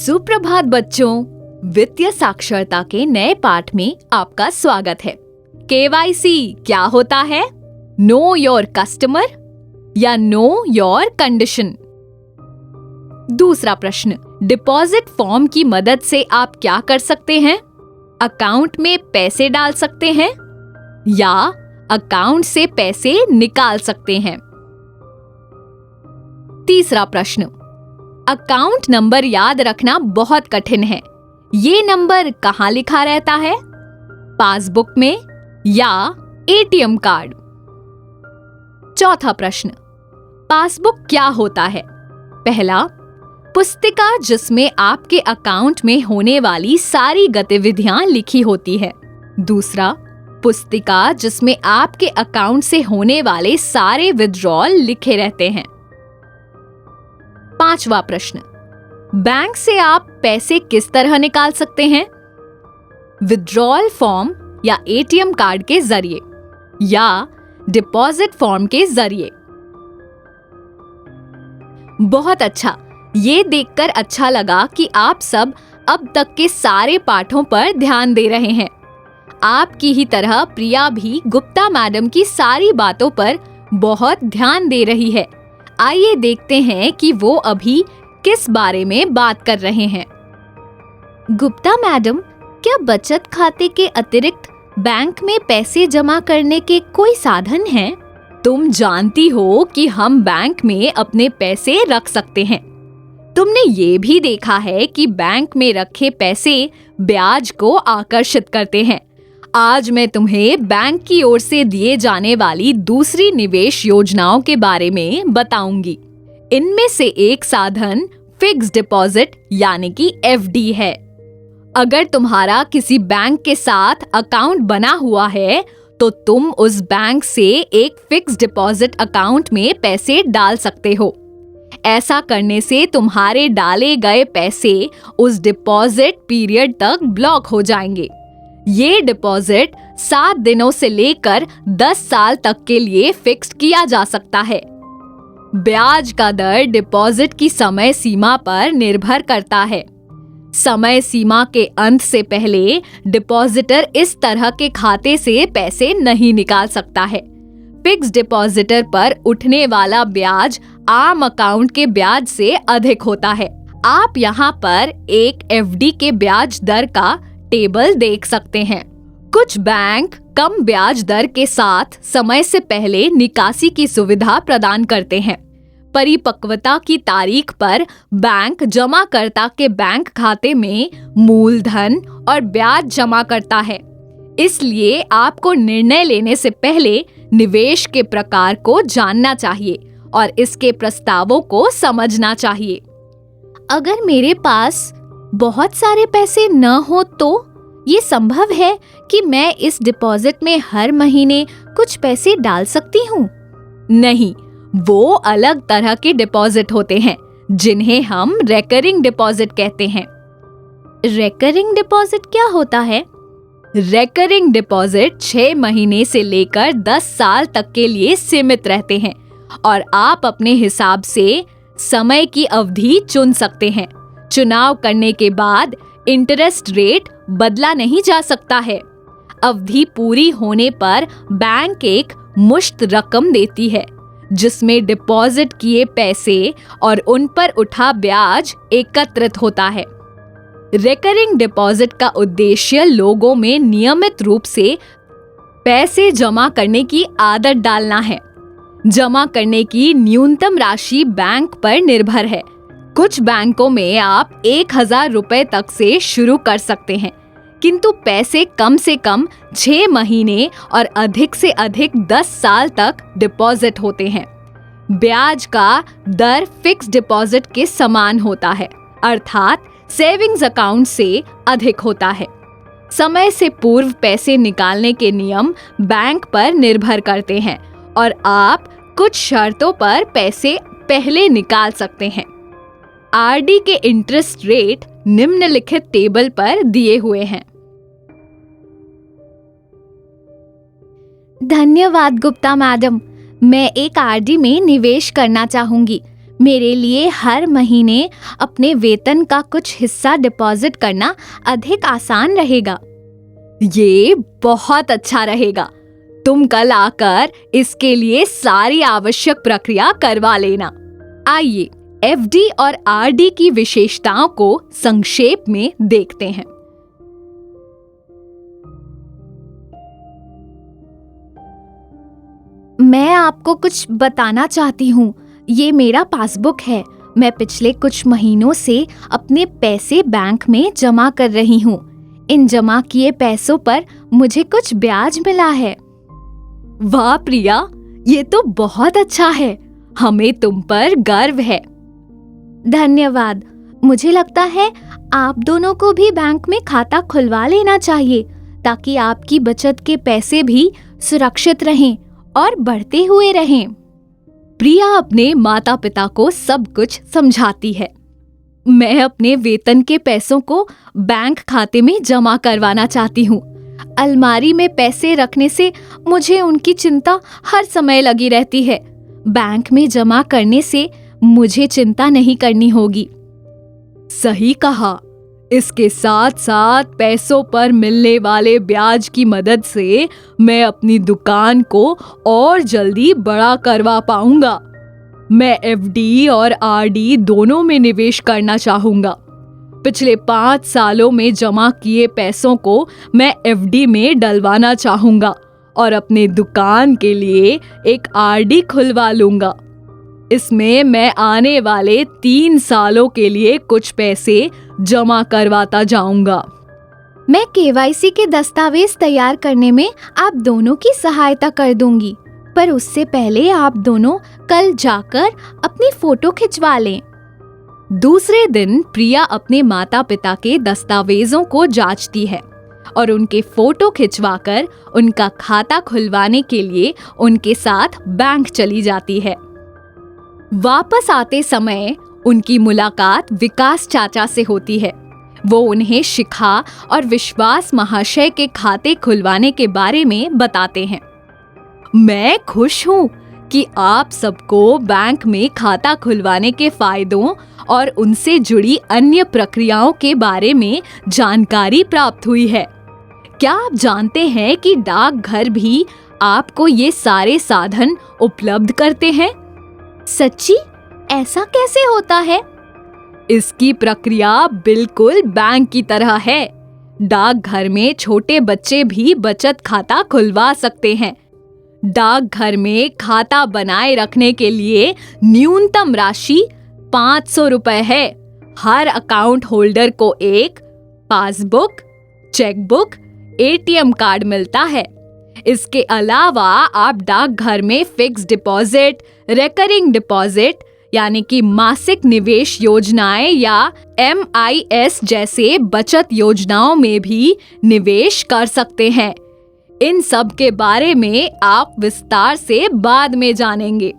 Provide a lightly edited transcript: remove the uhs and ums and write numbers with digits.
सुप्रभात बच्चों, वित्तीय साक्षरता के नए पाठ में आपका स्वागत है। केवाईसी क्या होता है? नो योर कस्टमर या नो योर कंडीशन। दूसरा प्रश्न, डिपॉजिट फॉर्म की मदद से आप क्या कर सकते हैं? अकाउंट में पैसे डाल सकते हैं या अकाउंट से पैसे निकाल सकते हैं। तीसरा प्रश्न, अकाउंट नंबर याद रखना बहुत कठिन है। ये नंबर कहाँ लिखा रहता है? पासबुक में या एटीएम कार्ड? चौथा प्रश्न, पासबुक क्या होता है? पहला, पुस्तिका जिसमें आपके अकाउंट में होने वाली सारी गतिविधियां लिखी होती है। दूसरा, पुस्तिका जिसमें आपके अकाउंट से होने वाले सारे विथड्रॉल लिखे रहते हैं। पांचवा प्रश्न, बैंक से आप पैसे किस तरह निकाल सकते हैं? विथड्रॉल फॉर्म या एटीएम कार्ड के जरिए या डिपॉजिट फॉर्म के जरिए? बहुत अच्छा, ये देखकर अच्छा लगा कि आप सब अब तक के सारे पाठों पर ध्यान दे रहे हैं। आपकी ही तरह प्रिया भी गुप्ता मैडम की सारी बातों पर बहुत ध्यान दे रही है। आइए देखते हैं कि वो अभी किस बारे में बात कर रहे हैं। गुप्ता मैडम, क्या बचत खाते के अतिरिक्त बैंक में पैसे जमा करने के कोई साधन हैं? तुम जानती हो कि हम बैंक में अपने पैसे रख सकते हैं। तुमने ये भी देखा है कि बैंक में रखे पैसे ब्याज को आकर्षित करते हैं। आज मैं तुम्हें बैंक की ओर से दिए जाने वाली दूसरी निवेश योजनाओं के बारे में बताऊंगी। इनमें से एक साधन फिक्स्ड डिपॉजिट यानी कि एफडी है। अगर तुम्हारा किसी बैंक के साथ अकाउंट बना हुआ है तो तुम उस बैंक से एक फिक्स्ड डिपॉजिट अकाउंट में पैसे डाल सकते हो। ऐसा करने से तुम्हारे डाले गए पैसे उस डिपॉजिट पीरियड तक ब्लॉक हो जाएंगे। ये डिपॉजिट 7 दिनों से लेकर 10 साल तक के लिए फिक्स्ड किया जा सकता है। ब्याज का दर डिपॉजिट की समय सीमा पर निर्भर करता है। समय सीमा के अंत से पहले डिपॉजिटर इस तरह के खाते से पैसे नहीं निकाल सकता है। फिक्स्ड डिपॉजिटर पर उठने वाला ब्याज आम अकाउंट के ब्याज से अधिक होता है। आप यहाँ पर एक एफडी के ब्याज दर का टेबल देख सकते हैं। कुछ बैंक कम ब्याज दर के साथ समय से पहले निकासी की सुविधा प्रदान करते हैं। परिपक्वता की तारीख पर बैंक जमाकर्ता के बैंक खाते में मूलधन और ब्याज जमा करता है। इसलिए आपको निर्णय लेने से पहले निवेश के प्रकार को जानना चाहिए और इसके प्रस्तावों को समझना चाहिए। अगर मेरे पास बहुत सारे पैसे न हो तो ये संभव है कि मैं इस डिपॉजिट में हर महीने कुछ पैसे डाल सकती हूँ? नहीं, वो अलग तरह के डिपॉजिट होते हैं जिन्हें हम रेकरिंग डिपॉजिट कहते हैं। रेकरिंग डिपॉजिट क्या होता है? रेकरिंग डिपॉजिट 6 महीने से लेकर 10 साल तक के लिए सीमित रहते हैं और आप अपने हिसाब से समय की अवधि चुन सकते हैं। चुनाव करने के बाद इंटरेस्ट रेट बदला नहीं जा सकता है। अवधि पूरी होने पर बैंक एक मुश्त रकम देती है जिसमें डिपॉजिट किए पैसे और उन पर उठा ब्याज एकत्रित होता है। रेकरिंग डिपॉजिट का उद्देश्य लोगों में नियमित रूप से पैसे जमा करने की आदत डालना है। जमा करने की न्यूनतम राशि बैंक पर निर्भर है। कुछ बैंकों में आप 1000 रुपए तक से शुरू कर सकते हैं, किंतु पैसे कम से कम 6 महीने और अधिक से अधिक 10 साल तक डिपॉजिट होते हैं। ब्याज का दर फिक्स्ड डिपॉजिट के समान होता है, अर्थात सेविंग्स अकाउंट से अधिक होता है। समय से पूर्व पैसे निकालने के नियम बैंक पर निर्भर करते हैं और आप कुछ शर्तों पर पैसे पहले निकाल सकते हैं। आरडी के इंटरेस्ट रेट निम्नलिखित टेबल पर दिए हुए हैं। धन्यवाद गुप्ता मैडम, मैं एक आरडी में निवेश करना चाहूंगी। मेरे लिए हर महीने अपने वेतन का कुछ हिस्सा डिपॉजिट करना अधिक आसान रहेगा। ये बहुत अच्छा रहेगा। तुम कल आकर इसके लिए सारी आवश्यक प्रक्रिया करवा लेना। आइए एफडी और आरडी की विशेषताओं को संक्षेप में देखते हैं। मैं आपको कुछ बताना चाहती हूँ। ये मेरा पासबुक है। मैं पिछले कुछ महीनों से अपने पैसे बैंक में जमा कर रही हूँ। इन जमा किए पैसों पर मुझे कुछ ब्याज मिला है। वाह प्रिया, ये तो बहुत अच्छा है। हमें तुम पर गर्व है। धन्यवाद। मुझे लगता है आप दोनों को भी बैंक में खाता खुलवा लेना चाहिए ताकि आपकी बचत के पैसे भी सुरक्षित रहें और बढ़ते हुए रहें। प्रिया अपने माता पिता को सब कुछ समझाती है। मैं अपने वेतन के पैसों को बैंक खाते में जमा करवाना चाहती हूँ। अलमारी में पैसे रखने से मुझे उनकी चिंता हर समय लगी रहती है। बैंक में जमा करने से मुझे चिंता नहीं करनी होगी। सही कहा। इसके साथ साथ पैसों पर मिलने वाले ब्याज की मदद से मैं अपनी दुकान को और जल्दी बड़ा करवा पाऊंगा। मैं एफडी और आरडी दोनों में निवेश करना चाहूंगा। पिछले 5 सालों में जमा किए पैसों को मैं एफडी में डलवाना चाहूंगा और अपने दुकान के लिए एक आरडी खुलवा लूंगा। इसमें मैं आने वाले 3 सालों के लिए कुछ पैसे जमा करवाता जाऊंगा। मैं केवाईसी के दस्तावेज तैयार करने में आप दोनों की सहायता कर दूंगी, पर उससे पहले आप दोनों कल जाकर अपनी फोटो खिंचवा लें। दूसरे दिन प्रिया अपने माता पिता के दस्तावेजों को जांचती है और उनके फोटो खिंचवाकर उनका खाता खुलवाने के लिए उनके साथ बैंक चली जाती है। वापस आते समय उनकी मुलाकात विकास चाचा से होती है। वो उन्हें शिखा और विश्वास महाशय के खाते खुलवाने के बारे में बताते हैं। मैं खुश हूँ कि आप सबको बैंक में खाता खुलवाने के फायदों और उनसे जुड़ी अन्य प्रक्रियाओं के बारे में जानकारी प्राप्त हुई है। क्या आप जानते हैं कि डाकघर भी आपको ये सारे साधन उपलब्ध करते हैं? सच्ची? ऐसा कैसे होता है? इसकी प्रक्रिया बिल्कुल बैंक की तरह है। डाकघर में छोटे बच्चे भी बचत खाता खुलवा सकते हैं। डाकघर में खाता बनाए रखने के लिए न्यूनतम राशि 500 रुपए है। हर अकाउंट होल्डर को एक पासबुक, चेकबुक, एटीएम कार्ड मिलता है। इसके अलावा आप डाकघर में फिक्स डिपॉजिट, रेकरिंग डिपॉजिट यानी कि मासिक निवेश योजनाएं या MIS जैसे बचत योजनाओं में भी निवेश कर सकते हैं। इन सब के बारे में आप विस्तार से बाद में जानेंगे।